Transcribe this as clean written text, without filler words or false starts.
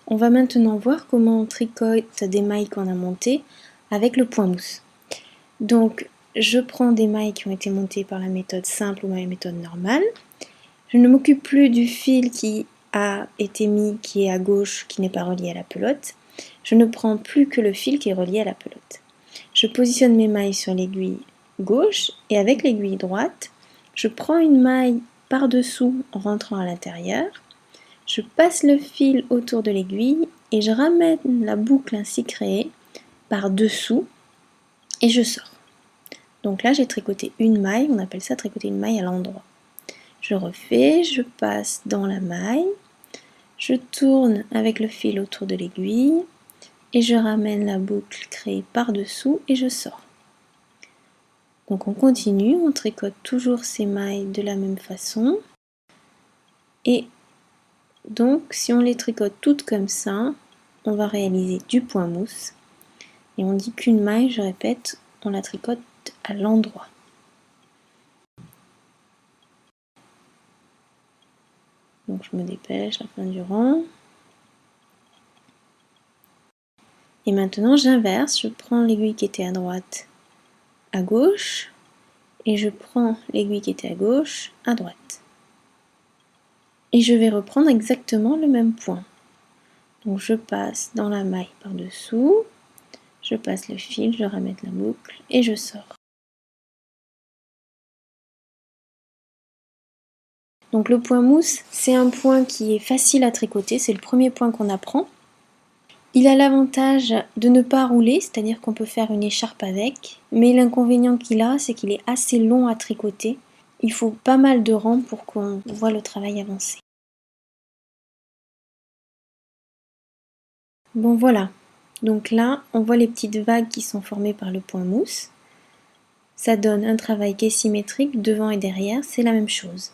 On va maintenant voir comment on tricote des mailles qu'on a montées avec le point mousse. Donc, je prends des mailles qui ont été montées par la méthode simple ou la méthode normale. Je ne m'occupe plus du fil qui a été mis, qui est à gauche, qui n'est pas relié à la pelote. Je ne prends plus que le fil qui est relié à la pelote. Je positionne mes mailles sur l'aiguille gauche et avec l'aiguille droite, je prends une maille par-dessous en rentrant à l'intérieur. Je passe le fil autour de l'aiguille et je ramène la boucle ainsi créée par-dessous et je sors. Donc là, j'ai tricoté une maille, on appelle ça tricoter une maille à l'endroit. Je refais, je passe dans la maille, je tourne avec le fil autour de l'aiguille et je ramène la boucle créée par-dessous et je sors. Donc on continue, on tricote toujours ces mailles de la même façon. Et donc si on les tricote toutes comme ça, on va réaliser du point mousse. Et on dit qu'une maille, je répète, on la tricote à l'endroit. Donc je me dépêche, la fin du rang. Et maintenant j'inverse, je prends l'aiguille qui était à droite à gauche et je prends l'aiguille qui était à gauche à droite. Et je vais reprendre exactement le même point. Donc je passe dans la maille par-dessous, je passe le fil, je ramène la boucle et je sors. Donc le point mousse, c'est un point qui est facile à tricoter, c'est le premier point qu'on apprend. Il a l'avantage de ne pas rouler, c'est-à-dire qu'on peut faire une écharpe avec, mais l'inconvénient qu'il a, c'est qu'il est assez long à tricoter. Il faut pas mal de rangs pour qu'on voit le travail avancer. Bon voilà, donc là, on voit les petites vagues qui sont formées par le point mousse. Ça donne un travail qui est symétrique, devant et derrière, c'est la même chose.